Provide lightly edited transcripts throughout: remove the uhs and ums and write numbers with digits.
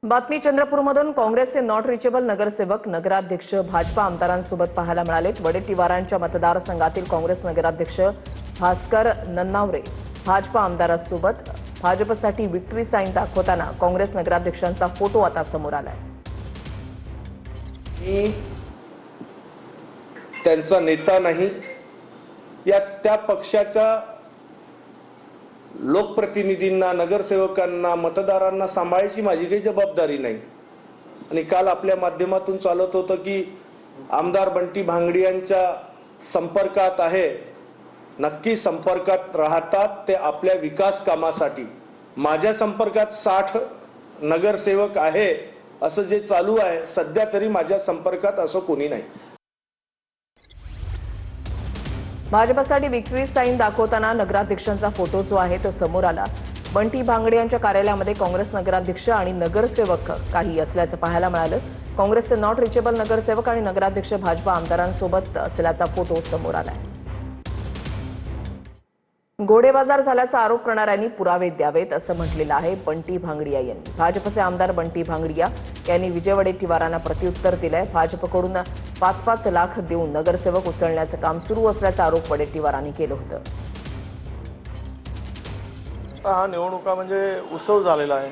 बातमी चंद्रपूरमधून काँग्रेसचे not reachable नगरसेवक नगराध्यक्ष भाजपा आमदारांसोबत पाहायला मिळालेत। वडेट्टीवारांच्या मतदारसंघातील काँग्रेस नगराध्यक्ष भास्कर नन्नावरे भाजपा आमदारांसोबत भाजपसाठी विक्ट्री साईन दाखवताना काँग्रेस नगराध्यक्षांचा फोटो आता समोर आलाय। मी त्यांचा नेता नाही, या त्या पक्षाच्या लोकप्रतिनिधींना, नगरसेवकांना, मतदारांना सांभाळायची माझी काही जबाबदारी नाही। आणि काल आपल्या माध्यमातून चालत होतं की आमदार बंटी भांगडी यांच्या संपर्कात आहे। नक्की संपर्कात राहतात ते आपल्या विकास कामासाठी। माझ्या संपर्कात 60 नगरसेवक आहे असं जे चालू आहे, सध्या तरी माझ्या संपर्कात असं कोणी नाही। भाजपसाठी विक्ट्री साईन दाखवताना नगराध्यक्षांचा फोटो जो आहे तो समोर आला। बंटी भांगडी यांच्या कार्यालयामध्ये काँग्रेस नगराध्यक्ष आणि नगरसेवक काही असल्याचं पाहायला मिळालं। काँग्रेसचे नॉट रिचेबल नगरसेवक आणि नगराध्यक्ष भाजपा आमदारांसोबत असल्याचा फोटो समोर आलाय। घोडेबाजार झाल्याचा आरोप करणाऱ्यांनी पुरावे द्यावेत असं म्हटलेलं आहे बंटी भांगडिया यांनी। भाजपचे आमदार बंटी भांगडिया यांनी विजय वडेट्टीवारांना प्रत्युत्तर दिलंय। भाजपकडून 5-5 लाख देऊन नगरसेवक उचलण्याचं काम सुरू असल्याचा आरोप वडेट्टीवारांनी केलं होतं। हा निवडणुका म्हणजे उत्सव झालेला आहे।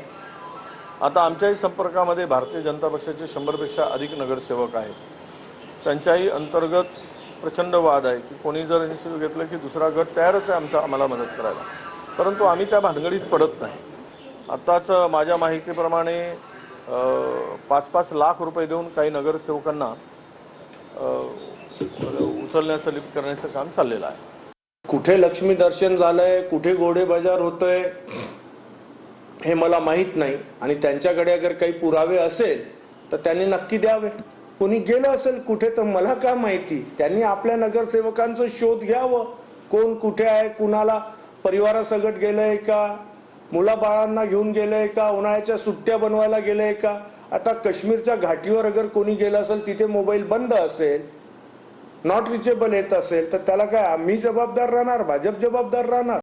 आता आमच्याही संपर्कामध्ये भारतीय जनता पक्षाचे 100 पेक्षा अधिक नगरसेवक आहेत। त्यांच्याही अंतर्गत प्रचंड वाद आहे की कोणी जर इनिशिएटिव्ह घेतलं की दुसरा गट तयारच आहे आम्हाला मदत करायला, परंतु आम्ही त्या भानगडीत पडत नाही। आताच माझ्या माहितीप्रमाणे 5-5 लाख रुपये देऊन काही नगरसेवकांना उचलण्याचं लिफ्ट करण्याचं काम चाललेलं आहे। कुठे लक्ष्मी दर्शन झालंय, कुठे घोडे बाजार होतोय हे मला माहित नाही। आणि त्यांच्याकडे अगर काही पुरावे असेल तर त्यांनी नक्की द्यावे। कोणी गेलं असेल कुठे तर मला काय माहिती, त्यांनी आपल्या नगरसेवकांचा शोध घ्यावं। कोण कुठे आहे, कुणाला परिवारासकट गेलंय का, मुलाबाळांना घेऊन गेलंय का, उन्हाळ्याच्या सुट्ट्या बनवायला गेलंय का। आता काश्मीरच्या घाटीवर अगर कोणी गेलं असेल, तिथे मोबाईल बंद असेल, नॉट रिचेबल येत असेल तर त्याला काय आम्ही जबाबदार राहणार, भाजप जबाबदार राहणार?